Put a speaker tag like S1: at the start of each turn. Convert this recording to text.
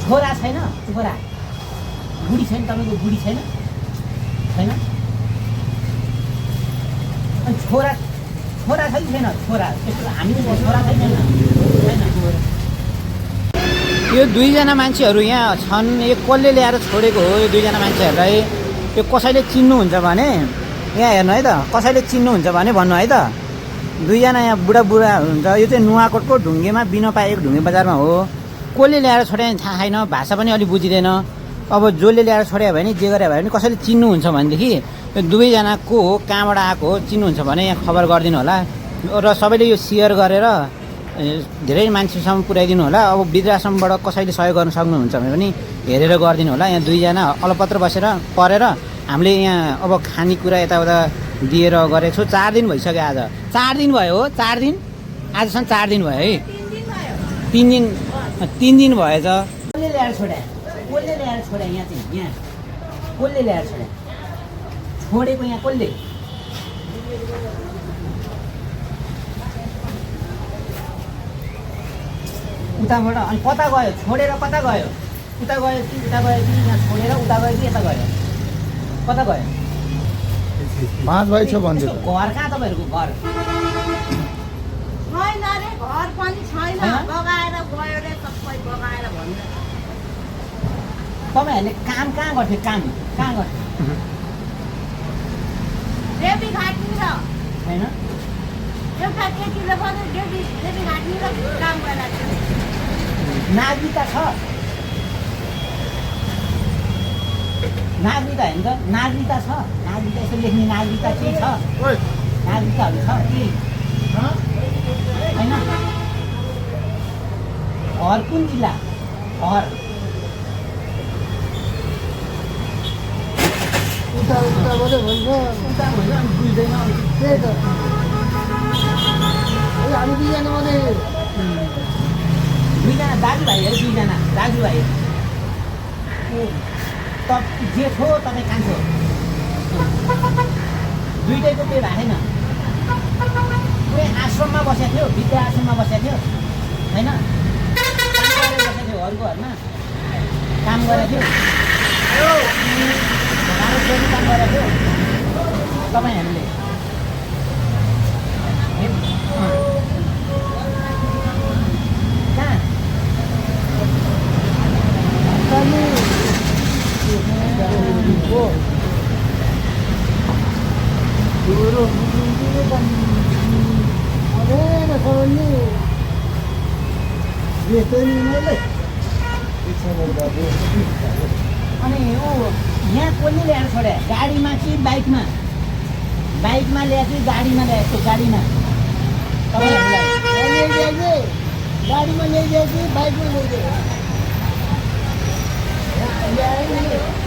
S1: छोरा छैन छोरा बुढी छैन तपाईँको बुढी छैन छैन अनि छोरा छोरा छ कि छैन छोरा त्यस्तो हामीले छोरा छैन छैन
S2: यो दुईजना मान्छेहरू यहाँ छन् यो कसले ल्याएर छोडेको हो यो दुईजना मान्छेहरूलाई यो कसैले चिन्नुहुन्छ भने यहाँ हेर्नु है त कसैले चिन्नुहुन्छ भने भन्नु है त दुईजना यहाँ बुढा हुन्छ यो चाहिँ नुवाकोटको ढुङ्गेमा बिनोपाएको ढुङ्गे बजारमा हो कसले ल्याएर छोड्यो भने थाहा छैन भाषा पनि अलिक बुझिँदैन अब जसले ल्याएर छोड्यो भने जे गरे भने कसैले चिन्नुहुन्छ भनेदेखि यो दुवैजनाको हो कहाँबाट आएको हो चिन्नुहुन्छ भने यहाँ खबर गरिदिनु होला र सबैले यो सेयर गरेर धेरै मान्छेसम्म पुर्याइदिनु होला अब वृद्धाश्रमबाट कसैले सहयोग गर्न सक्नुहुन्छ भने पनि हेरेर गरिदिनु होला यहाँ दुईजना अलपत्र बसेर परेर हामीले यहाँ अब खानेकुरा यताउता दिएर गरेको छु 4 दिन भइसक्यो आज 4 दिन भयो हो 4 दिन आजसम्म 4 दिन भयो है 3 दिन भएछ
S1: कसले ल्याएर छोड्या यहाँ चाहिँ यहाँ कसले ल्याएर छोड्या छोडेको यहाँ कसले उताबाट अनि कता गयो छोडेर कता गयो उता गयो कि यहाँ छोडेर उता गयो कि यता गयो कता गयो
S3: 5 भाइ छ भन्छ
S1: घर कहाँ तपाईँहरूको घर
S4: छैन रे घर पनि छैन बगाएर गयो रे सबै बगाएर भन्नु
S1: तपाईँहरूले काम कहाँ गर्थे काम कहाँ गर्थे
S4: देवी घाटनिर
S1: छैन
S4: एउटा केटीले पनि देवी घाटनिर काम गरिरहेको थियो
S1: नागरिकता छ नागरिकता होइन त नागरिकता छ नागरिकता यसो लेख्ने नागरिकता केही छ नागरिकताहरू छ के होइन घर कुन जिल्ला घर
S3: उता मात्रै भन्छ
S1: उता भन्छ अनि बुझ्दैन
S3: त्यही त हामी दुईजना मात्रै
S1: दुईजना दाजुभाइहरू दुईजना दाजुभाइ जेठ हो तपाईँ कान्छो दुइटैको त्यही भएको छैन कोही आश्रममा बसेको थियो विद्या आश्रममा बसेको थियो होइन काम गरेर बसेको थियो अरूको घरमा काम गरेको थियो काम गरेको थियो तपाईँहरूले अनि ऊ यहाँ कसले ल्याएर छोड्या गाडीमा कि बाइकमा ल्याए कि गाडीमा ल्याएको गाडीमा तपाईँहरूलाई
S3: गाडीमा ल्याइदियो कि बाइकमा ल्याइदियो